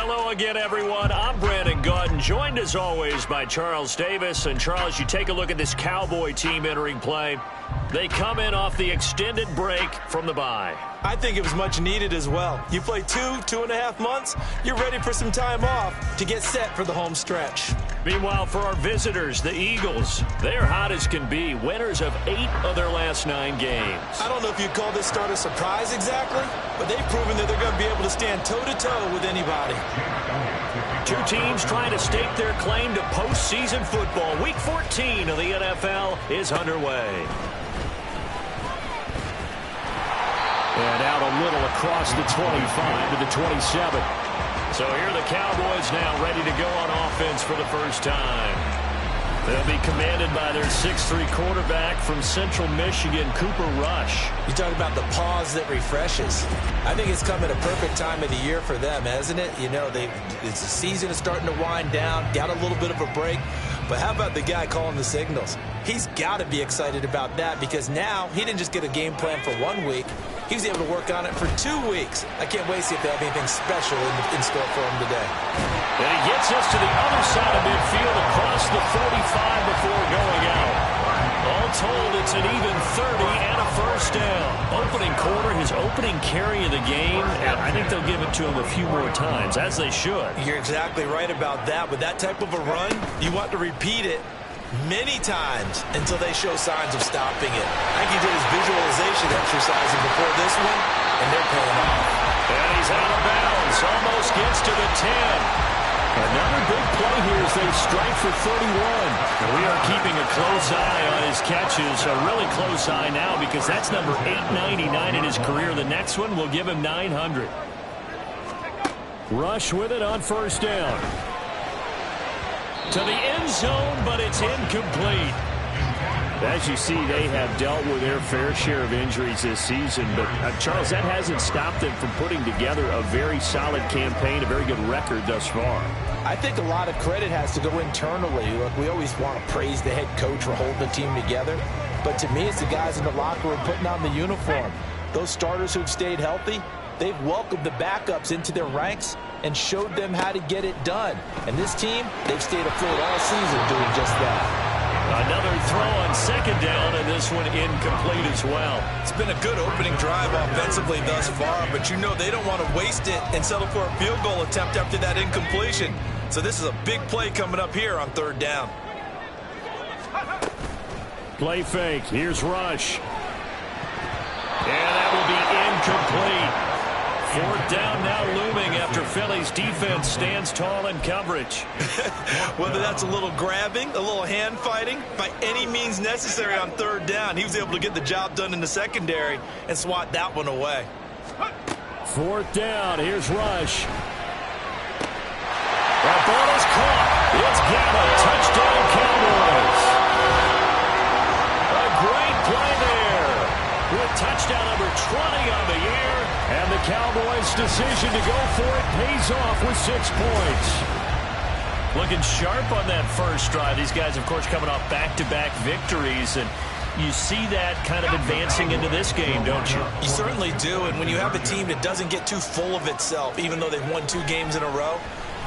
Hello again, everyone. I'm Brandon Gaudin, joined as always by Charles Davis. And Charles, you take a look at this Cowboy team entering play. They come in off the extended break from the bye. I think it was much needed as well. You play 2.5 months, you're ready for some time off to get set for the home stretch. Meanwhile, for our visitors, the Eagles, they're hot as can be, winners of 8 of their last 9 games. I don't know if you'd call this start a surprise exactly, but they've proven that they're going to be able to stand toe-to-toe with anybody. Two teams trying to stake their claim to postseason football. Week 14 of the NFL is underway. And out a little across the 25 to the 27. So here are the Cowboys now ready to go on offense for the first time. They'll be commanded by their 6'3" quarterback from Central Michigan, Cooper Rush. You talk about the pause that refreshes. I think it's come at a perfect time of the year for them, hasn't it? You know, it's the season is starting to wind down, got a little bit of a break. But how about the guy calling the signals? He's got to be excited about that because now he didn't just get a game plan for 1 week. He was able to work on it for 2 weeks. I can't wait to see if they have anything special in store for him today. And he gets us to the other side of midfield across the 45 before going out. All told, it's an even 30 and a first down. Opening quarter, his opening carry of the game, and I think they'll give it to him a few more times, as they should. You're exactly right about that. With that type of a run, you want to repeat it many times until they show signs of stopping it. I think he did his visualization exercising before this one, and they're paying off. And he's out of bounds, almost gets to the 10. Another big play here as they strike for 31. And we are keeping a close eye on his catches, a really close eye now because that's number 899 in his career. The next one will give him 900. Rush with it on first down. To the end zone, but it's incomplete. As you see, they have dealt with their fair share of injuries this season. But, Charles, that hasn't stopped them from putting together a very solid campaign, a very good record thus far. I think a lot of credit has to go internally. Look, we always want to praise the head coach for holding the team together. But to me, it's the guys in the locker room putting on the uniform. Those starters who've stayed healthy, they've welcomed the backups into their ranks and showed them how to get it done. And this team, they've stayed afloat all season doing just that. Another throw on second down, and this one incomplete as well. It's been a good opening drive offensively thus far, but you know they don't want to waste it and settle for a field goal attempt after that incompletion. So this is a big play coming up here on third down. Play fake. Here's Rush. And that will be incomplete. Fourth down now looming after Philly's defense stands tall in coverage. Whether that's a little grabbing, a little hand fighting, by any means necessary on third down, he was able to get the job done in the secondary and swat that one away. Fourth down. Here's Rush. That ball is caught. It's Gamma. Touchdown, Cowboys. A great play there. With touchdown number 20 on the year. And the Cowboys' decision to go for it pays off with 6 points. Looking sharp on that first drive. These guys, of course, coming off back-to-back victories. And you see that kind of advancing into this game, don't you? You certainly do. And when you have a team that doesn't get too full of itself, even though they've won 2 games in a row,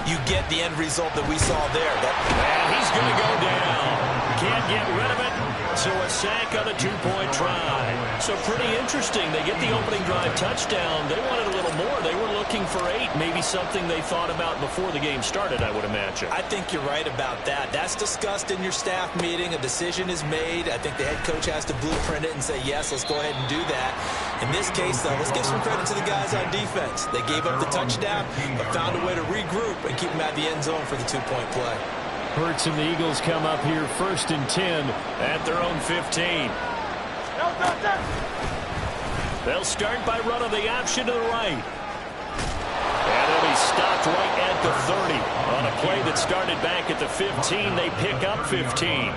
you get the end result that we saw there. And he's going to go down. Can't get rid of it. So a sack on a 2-point try. So pretty interesting. They get the opening drive touchdown. They wanted a little more. They were looking for 8. Maybe something they thought about before the game started, I would imagine. I think you're right about that. That's discussed in your staff meeting. A decision is made. I think the head coach has to blueprint it and say, yes, let's go ahead and do that. In this case, though, let's give some credit to the guys on defense. They gave up the touchdown, but found a way to regroup and keep them at the end zone for the 2-point play. Hurts and the Eagles come up here 1st and 10 at their own 15. They'll start by running the option to the right. And they'll be stopped right at the 30. On a play that started back at the 15, they pick up 15.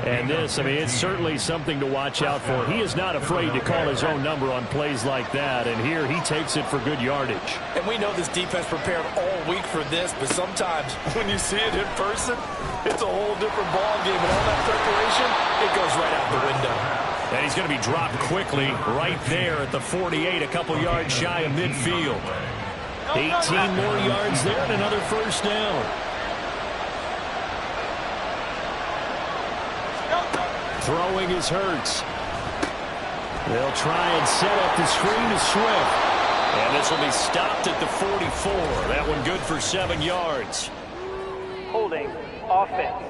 And this, I mean, it's certainly something to watch out for. He is not afraid to call his own number on plays like that. And here he takes it for good yardage. And we know this defense prepared all week for this, but sometimes when you see it in person, it's a whole different ballgame. And all that preparation, it goes right out the window. And he's going to be dropped quickly right there at the 48, a couple yards shy of midfield. 18 more yards there and another first down. Throwing is Hurts. They'll try and set up the screen to Swift. And this will be stopped at the 44. That one good for 7 yards. Holding offense.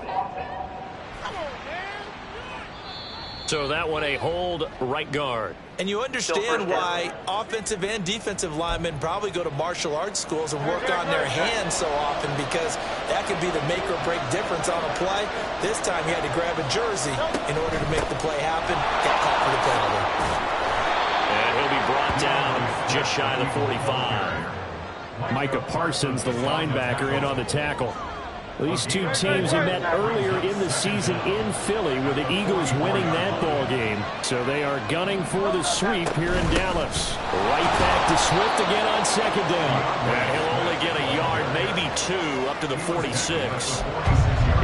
So that one a hold, right guard. And you understand why offensive and defensive linemen probably go to martial arts schools and work on their hands so often, because that could be the make or break difference on a play. This time he had to grab a jersey in order to make the play happen. Got caught for the penalty. And he'll be brought down just shy of the 45. Micah Parsons, the linebacker, in on the tackle. These two teams have met earlier in the season in Philly, with the Eagles winning that ball game. So they are gunning for the sweep here in Dallas. Right back to Swift again on second down. And he'll only get a yard, maybe 2, up to the 46.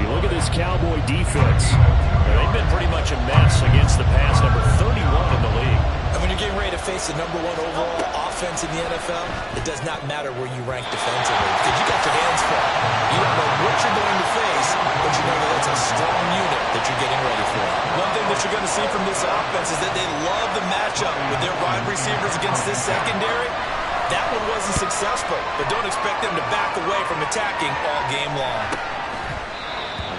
You look at this Cowboy defense. They've been pretty much a mess against the pass, number 31 in the league. And when you're getting ready to face the number 1 overall offense in the NFL, it does not matter where you rank defensively, because you got your hands full. You don't know what you're going to face, but you know that that's a strong unit that you're getting ready for. One thing that you're going to see from this offense is that they love the matchup with their wide receivers against this secondary. That one wasn't successful, but don't expect them to back away from attacking all game long.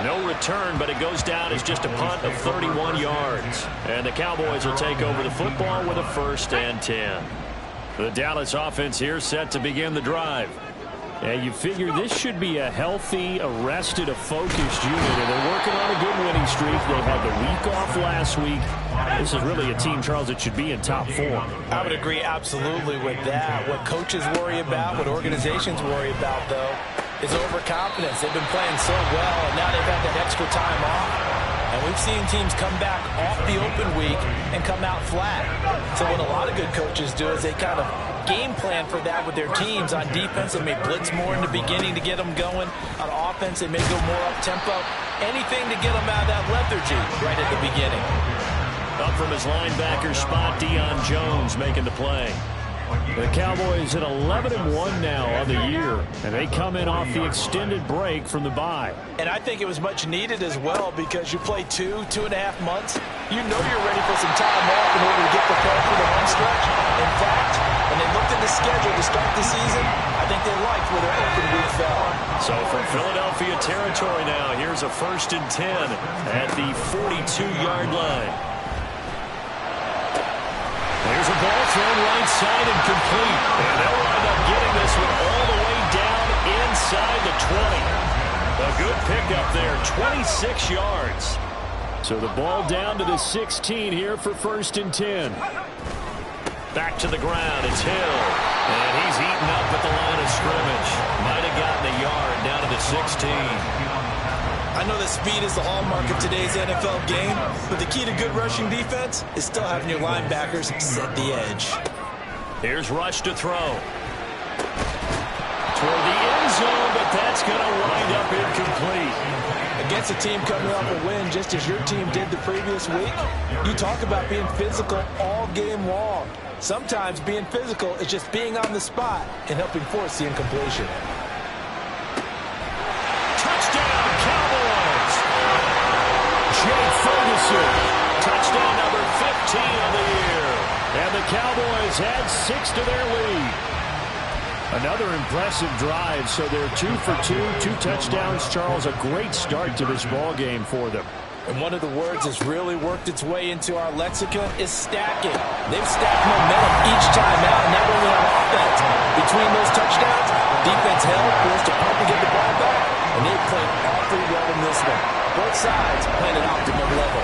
No return, but it goes down as just a punt of 31 yards. And the Cowboys will take over the football with a 1st and 10. The Dallas offense here set to begin the drive. And you figure this should be a healthy, arrested, a focused unit. And they're working on a good winning streak. They had the week off last week. This is really a team, Charles, that should be in top form. I would agree absolutely with that. What coaches worry about, what organizations worry about, though, is overconfidence. They've been playing so well, and now they've had that extra time off. And we've seen teams come back off the open week and come out flat. So what a lot of good coaches do is they kind of game plan for that with their teams. On defense, they may blitz more in the beginning to get them going. On offense, they may go more up-tempo. Anything to get them out of that lethargy right at the beginning. Up from his linebacker spot, Deion Jones making the play. The Cowboys at 11-1 now on the year, and they come in off the extended break from the bye. And I think it was much needed as well, because you play 2.5 months. You know you're ready for some time off in order to get prepared for the home stretch. In fact, when they looked at the schedule to start the season, I think they liked where their open week fell. So from Philadelphia territory now, here's a 1st and 10 at the 42-yard line. There's a ball thrown right side and complete. And they'll wind up getting this one all the way down inside the 20. A good pickup there, 26 yards. So the ball down to the 16 here for 1st and 10. Back to the ground, it's Hill. And he's eaten up at the line of scrimmage. Might have gotten a yard down to the 16. I know that speed is the hallmark of today's NFL game, but the key to good rushing defense is still having your linebackers set the edge. Here's Rush to throw. Toward the end zone, but that's going to wind up incomplete. Against a team coming off a win, just as your team did the previous week, you talk about being physical all game long. Sometimes being physical is just being on the spot and helping force the incompletion. Jay Ferguson, touchdown number 15 of the year. And the Cowboys add 6 to their lead. Another impressive drive, so they're 2 for 2, 2 touchdowns. Charles, a great start to this ball game for them. And one of the words that's really worked its way into our lexicon is stacking. They've stacked momentum each time out, not only on offense. Between those touchdowns, defense held, forced to punt to get the ball back, and they played awfully well in this one. Both sides playing at optimum level.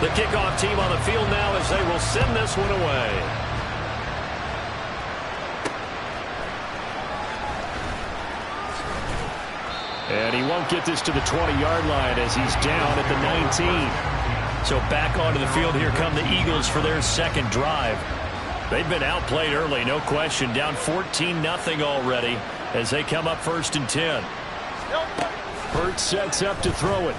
The kickoff team on the field now as they will send this one away. And he won't get this to the 20-yard line as he's down at the 19. So back onto the field, here come the Eagles for their second drive. They've been outplayed early, no question. Down 14-0 already as they come up 1st and 10. Hurts sets up to throw it.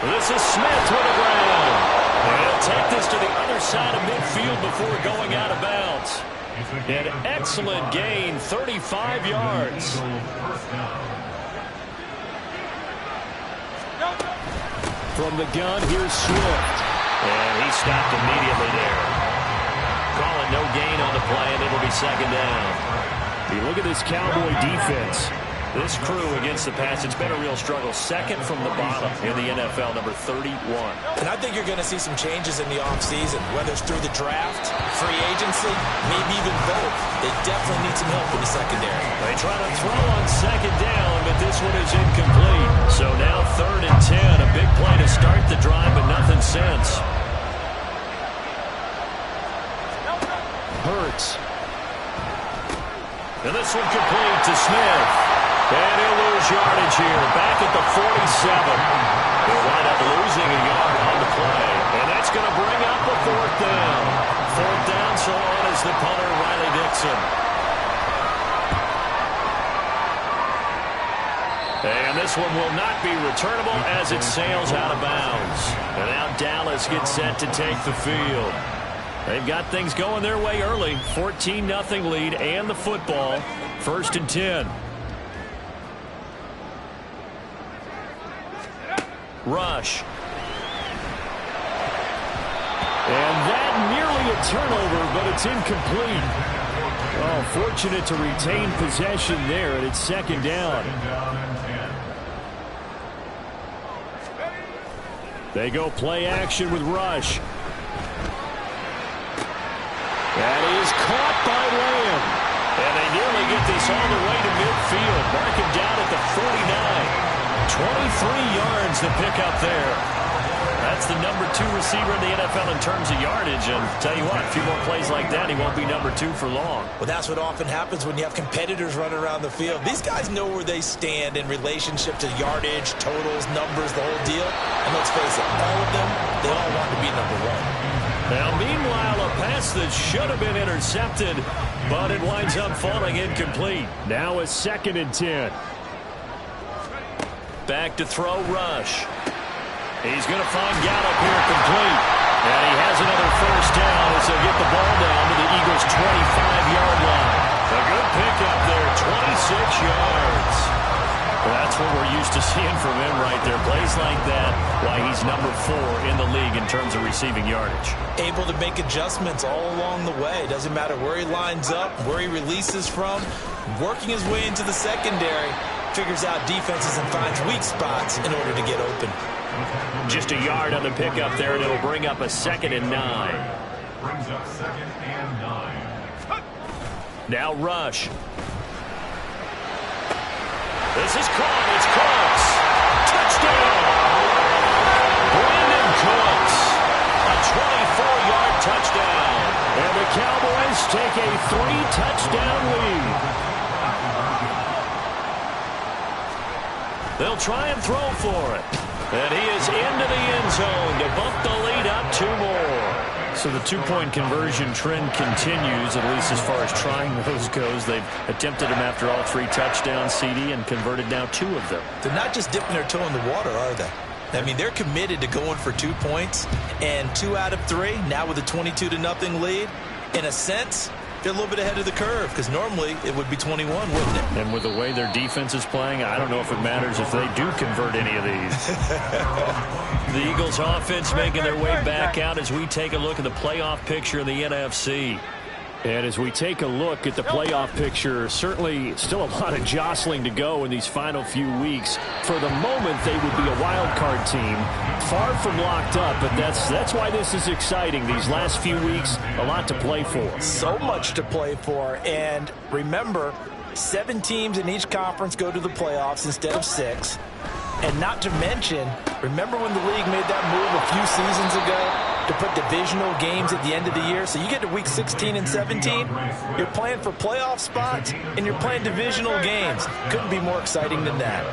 This is Smith with a ground. And he'll take this to the other side of midfield before going out of bounds. An excellent gain, 35 yards. From the gun, here's Swift. And he stopped immediately there. Calling no gain on the play, and it'll be 2nd down. You look at this Cowboy defense. This crew against the pass, it's been a real struggle. 2nd from the bottom in the NFL, number 31. And I think you're going to see some changes in the offseason, whether it's through the draft, free agency, maybe even both. They definitely need some help in the secondary. They try to throw on 2nd down, but this one is incomplete. So now 3rd and 10, a big play to start the drive, but nothing since. Hurts. And this one complete to Smith. And he'll lose yardage here. Back at the 47. They'll wind up losing a yard on the play. And that's going to bring up a 4th down. 4th down, so on is the punter, Riley Dixon. And this one will not be returnable as it sails out of bounds. And now Dallas gets set to take the field. They've got things going their way early. 14-0 lead and the football. 1st and 10. Rush. And that nearly a turnover, but it's incomplete. Oh, fortunate to retain possession there, and it's 2nd down. They go play action with Rush. That is caught by Lamb. And they nearly get this all the way to midfield. Mark him down at the 49. 23 yards to pick up there. That's the number 2 receiver in the NFL in terms of yardage. And tell you what, a few more plays like that, he won't be number 2 for long. Well, that's what often happens when you have competitors running around the field. These guys know where they stand in relationship to yardage, totals, numbers, the whole deal. And let's face it, all of them, they all want to be number 1. Now, meanwhile, a pass that should have been intercepted, but it winds up falling incomplete. Now a 2nd and 10. Back to throw, Rush. He's going to find Gallup here complete. And he has another 1st down as he'll get the ball down to the Eagles' 25-yard line. A good pickup there, 26 yards. Well, that's what we're used to seeing from him right there. Plays like that, why he's number 4 in the league in terms of receiving yardage. Able to make adjustments all along the way. Doesn't matter where he lines up, where he releases from. Working his way into the secondary. Figures out defenses and finds weak spots in order to get open. Just a yard on the pickup there, and it'll bring up a 2nd and 9. Brings up 2nd and 9. Now Rush. This is caught. It's Cooks. Touchdown. Brandon Cooks. A 24-yard touchdown. And the Cowboys take a 3-touchdown lead. They'll try and throw for it. And he is into the end zone to bump the lead up 2 more. So the 2-point conversion trend continues, at least as far as trying those goes. They've attempted them after all 3 touchdowns, CD, and converted now 2 of them. They're not just dipping their toe in the water, are they? I mean, they're committed to going for 2 points, and 2 out of 3, now with a 22-0 lead. In a sense, they're a little bit ahead of the curve, because normally it would be 21, wouldn't it? And with the way their defense is playing, I don't know if it matters if they do convert any of these. The Eagles offense making their way back out as we take a look at the playoff picture in the NFC. And as we take a look at the playoff picture, certainly still a lot of jostling to go in these final few weeks. For the moment, they would be a wild card team, far from locked up, but that's why this is exciting. These last few weeks, a lot to play for. So much to play for, and remember, 7 teams in each conference go to the playoffs instead of 6. And not to mention, remember when the league made that move a few seasons ago to put divisional games at the end of the year? So you get to week 16 and 17, you're playing for playoff spots, and you're playing divisional games. Couldn't be more exciting than that.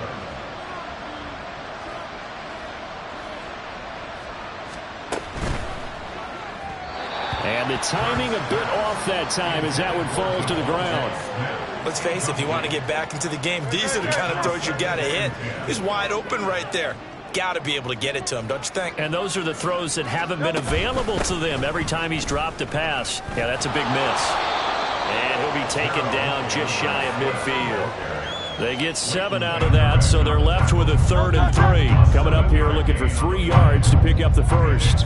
And the timing a bit off that time as that one falls to the ground. Let's face it, if you want to get back into the game, these are the kind of throws you got to hit. He's wide open right there. Got to be able to get it to him, don't you think? And those are the throws that haven't been available to them every time he's dropped a pass. Yeah, that's a big miss. And he'll be taken down just shy of midfield. They get 7 out of that, so they're left with a 3rd and 3. Coming up here looking for 3 yards to pick up the first.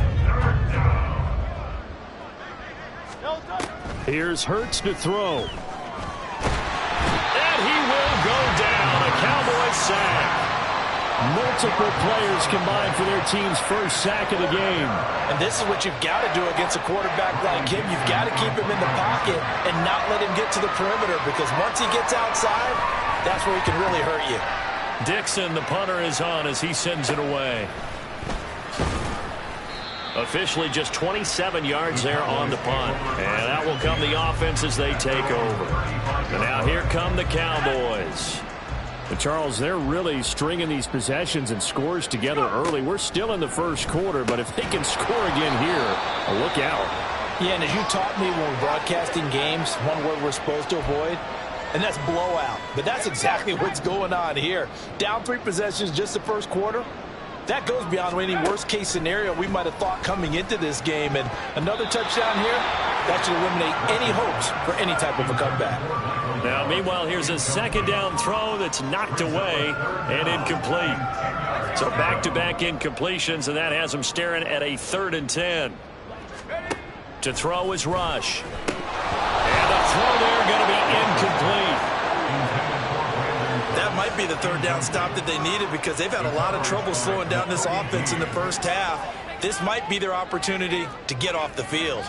Here's Hurts to throw. And he will go down. A Cowboys sack. Multiple players combined for their team's first sack of the game. And this is what you've got to do against a quarterback like him. You've got to keep him in the pocket and not let him get to the perimeter, because once he gets outside, that's where he can really hurt you. Dixon, the punter, is on as he sends it away. Officially just 27 yards there on the punt. And that will come the offense as they take over. And now here come the Cowboys. But Charles, they're really stringing these possessions and scores together early. We're still in the first quarter, but if they can score again here, look out. Yeah, and as you taught me when we're broadcasting games, one word we're supposed to avoid, and that's blowout. But that's exactly what's going on here. Down 3 possessions just the first quarter. That goes beyond any worst-case scenario we might have thought coming into this game. And another touchdown here, that should eliminate any hopes for any type of a comeback. Now, meanwhile, here's a 2nd down throw that's knocked away and incomplete. So back-to-back incompletions, and that has them staring at a 3rd and 10. To throw is Rush. And the throw there going to be incomplete. That might be the 3rd down stop that they needed, because they've had a lot of trouble slowing down this offense in the first half. This might be their opportunity to get off the field.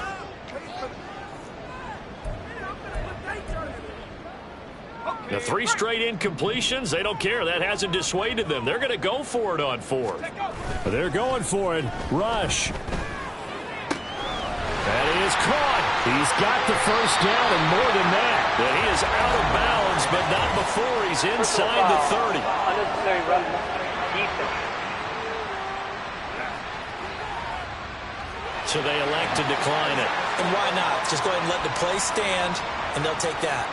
The 3 straight incompletions, they don't care. That hasn't dissuaded them. They're going to go for it on 4th. They're going for it. Rush. That is caught. He's got the first down, and more than that. That he is out of bounds, but not before he's inside the 30. Unnecessary run defense. So they elect to decline it. And why not? Just go ahead and let the play stand, and they'll take that.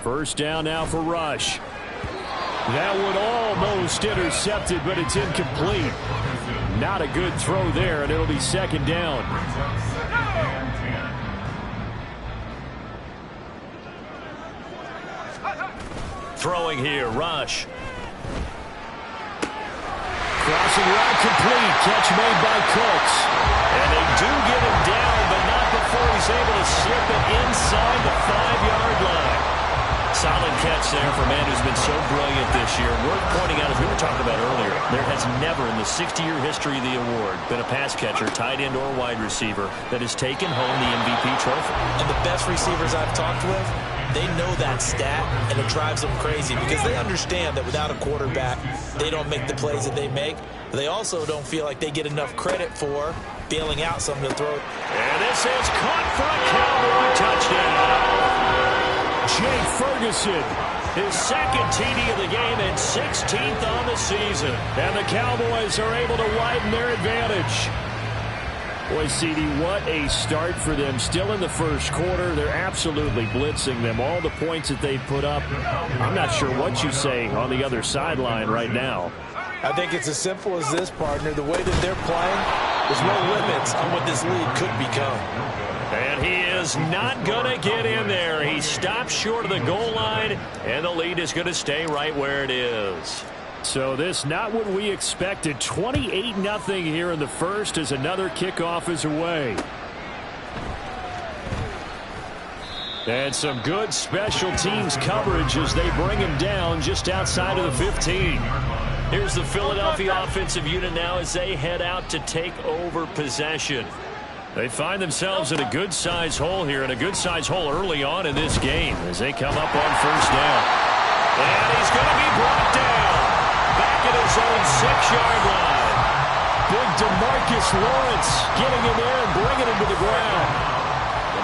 First down now for Rush. That one almost intercepted, but it's incomplete. Not a good throw there, and it'll be 2nd down. Throwing here, Rush. Crossing route complete. Catch made by Cooks. And they do get him down, but not before he's able to slip it inside the 5-yard line. Solid catch there for a man who's been so brilliant this year. Worth pointing out, as we were talking about earlier, there has never in the 60-year history of the award been a pass catcher, tight end, or wide receiver that has taken home the MVP trophy. And the best receivers I've talked with, they know that stat, and it drives them crazy because they understand that without a quarterback, they don't make the plays that they make. But they also don't feel like they get enough credit for bailing out something to throw. And this is caught for a Cowboy touchdown. Jake Ferguson, his 2nd TD of the game and 16th on the season. And the Cowboys are able to widen their advantage. Boy, CD, what a start for them. Still in the first quarter. They're absolutely blitzing them. All the points that they put up, I'm not sure what you say on the other sideline right now. I think it's as simple as this, partner. The way that they're playing, there's no limits on what this league could become. And he is not going to get in there. He stops short of the goal line, and the lead is going to stay right where it is. So this not what we expected. 28-0 here in the first as another kickoff is away. And some good special teams coverage as they bring him down just outside of the 15. Here's the Philadelphia offensive unit now as they head out to take over possession. They find themselves in a good-sized hole here, and a good-sized hole early on in this game as they come up on first down. And he's going to be brought down back at his own 6-yard line. Big DeMarcus Lawrence getting in there and bringing him to the ground.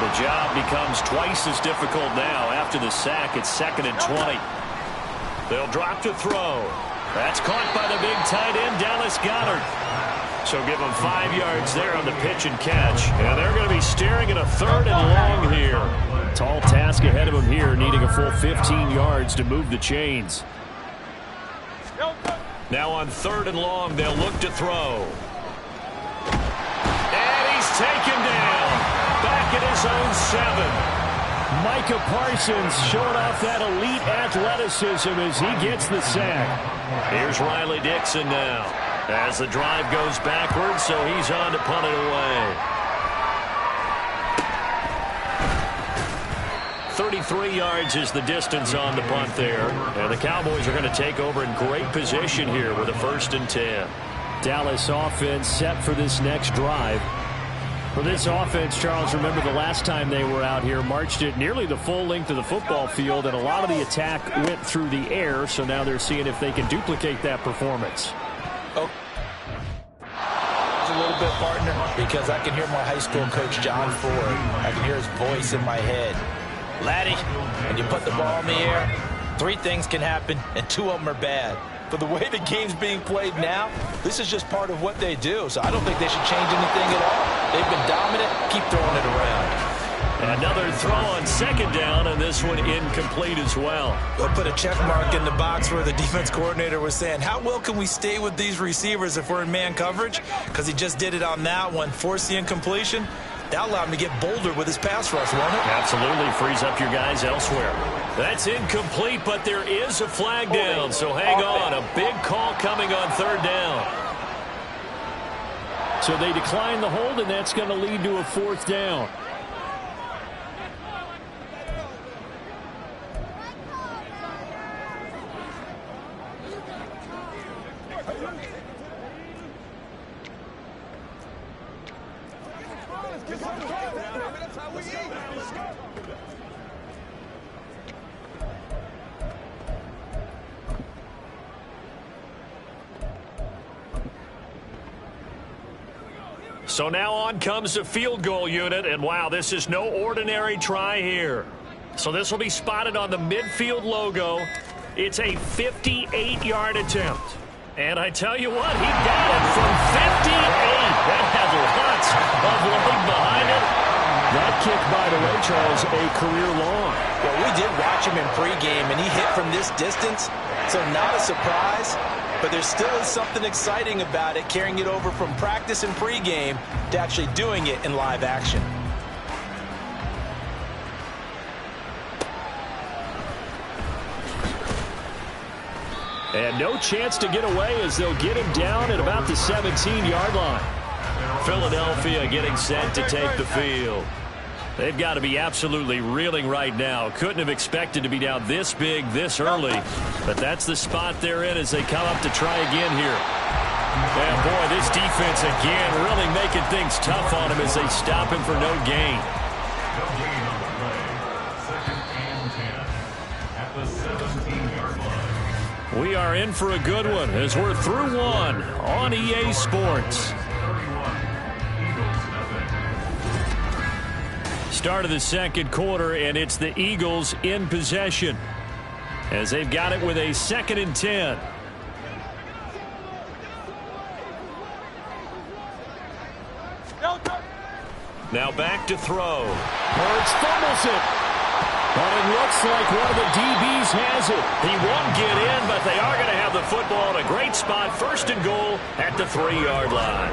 The job becomes twice as difficult now. After the sack, it's 2nd and 20. They'll drop to throw. That's caught by the big tight end, Dallas Goedert. So give them 5 yards there on the pitch and catch. And they're going to be staring at a 3rd and long here. Tall task ahead of them here, needing a full 15 yards to move the chains. Now on 3rd and long, they'll look to throw. And he's taken down. Back at his own 7. Micah Parsons showing off that elite athleticism as he gets the sack. Here's Riley Dixon now as the drive goes backwards, so he's on to punt it away. 33 yards is the distance on the punt there. And the Cowboys are going to take over in great position here with a 1st and 10. Dallas offense set for this next drive. For this offense, Charles, remember the last time they were out here, marched it nearly the full length of the football field, and a lot of the attack went through the air, so now they're seeing if they can duplicate that performance. Oh. A little bit, partner, because I can hear my high school coach, John Ford. I can hear his voice in my head. Laddie, when you put the ball in the air, 3 things can happen, and 2 of them are bad. But the way the game's being played now, this is just part of what they do. So I don't think they should change anything at all. They've been dominant. Keep throwing it around. Another throw on 2nd down, and this one incomplete as well. They'll put a check mark in the box where the defense coordinator was saying, how well can we stay with these receivers if we're in man coverage? Because he just did it on that one, forced the incompletion. That allowed him to get bolder with his pass rush, won't it? Absolutely. Frees up your guys elsewhere. That's incomplete, but there is a flag down, so hang on. A big call coming on 3rd down. So they decline the hold, and that's going to lead to a 4th down. So now on comes the field goal unit, and wow, this is no ordinary try here. So this will be spotted on the midfield logo. It's a 58-yard attempt. And I tell you what, he got it from 58. That had lots of leg behind it. That kick, by the way, Charles, a career long. Well, we did watch him in pregame, and he hit from this distance, so not a surprise. But there still is something exciting about it, carrying it over from practice and pregame to actually doing it in live action. And no chance to get away as they'll get him down at about the 17-yard line. Philadelphia getting set to take the field. They've got to be absolutely reeling right now. Couldn't have expected to be down this big, this early. But that's the spot they're in as they come up to try again here. And boy, this defense again really making things tough on him as they stop him for no gain. No gain on the play. 2nd and 10 at the 17-yard line. We are in for a good one as we're through one on EA Sports. Start of the 2nd quarter, and it's the Eagles in possession as they've got it with a 2nd and 10. Now back to throw. Hurts fumbles it. But it looks like one of the DBs has it. He won't get in, but they are going to have the football in a great spot. 1st and goal at the 3-yard line.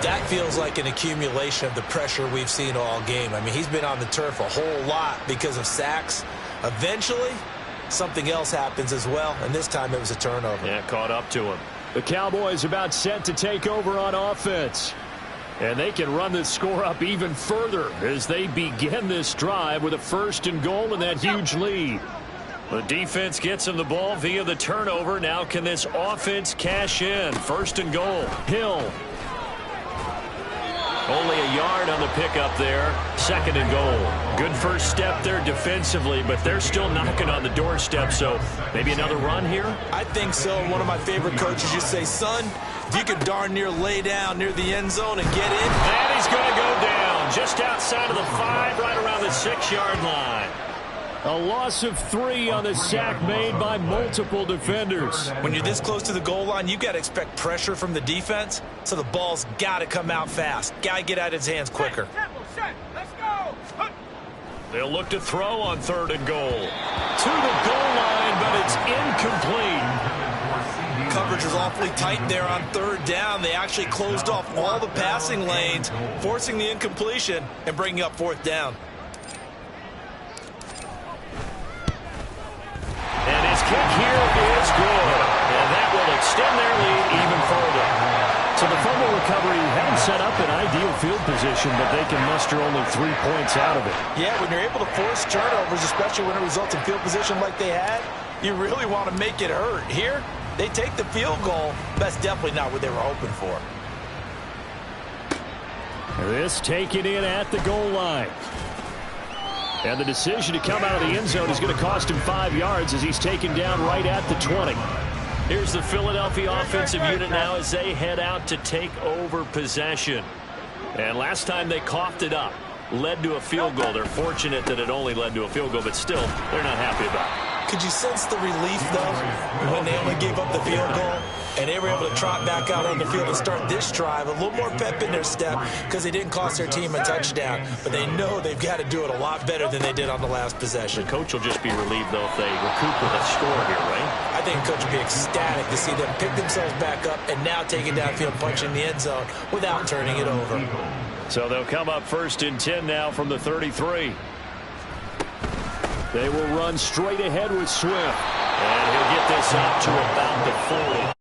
That feels like an accumulation of the pressure we've seen all game. I mean, he's been on the turf a whole lot because of sacks. Eventually, something else happens as well, and this time it was a turnover. Yeah, caught up to him. The Cowboys about set to take over on offense. And they can run the score up even further as they begin this drive with a 1st and goal and that huge lead. The defense gets him the ball via the turnover. Now can this offense cash in? 1st and goal. Hill. Only a yard on the pickup there. 2nd and goal. Good first step there defensively, but they're still knocking on the doorstep, so maybe another run here? I think so. One of my favorite coaches used to say, son, if you could darn near lay down near the end zone and get in. And he's going to go down. just outside of the 5, right around the 6-yard line. A loss of 3 on the sack made by multiple defenders. When you're this close to the goal line, you've got to expect pressure from the defense, so the ball's got to come out fast. Got to get out of his hands quicker. They'll look to throw on 3rd and goal. To the goal line, but it's incomplete. Coverage was awfully tight there on 3rd down. They actually closed off all the passing lanes, forcing the incompletion and bringing up 4th down. And his kick here is good. And that will extend their lead even further. So the fumble recovery hadn't set up an ideal field position, but they can muster only 3 points out of it. Yeah, when you're able to force turnovers, especially when it results in field position like they had, you really want to make it hurt. Here, they take the field goal. That's definitely not what they were hoping for. This taken in at the goal line. And the decision to come out of the end zone is going to cost him 5 yards as he's taken down right at the 20. Here's the Philadelphia offensive unit now as they head out to take over possession. And last time they coughed it up, led to a field goal. They're fortunate that it only led to a field goal, but still, they're not happy about it. Could you sense the relief, though, when they only gave up the field goal and they were able to trot back out on the field and start this drive? A little more pep in their step because they didn't cost their team a touchdown, but they know they've got to do it a lot better than they did on the last possession. The coach will just be relieved, though, if they recoup with a score here, right? I think the coach will be ecstatic to see them pick themselves back up and now take it downfield, punching the end zone without turning it over. So they'll come up 1st and 10 now from the 33. They will run straight ahead with Swift. And he'll get this out to about the 40.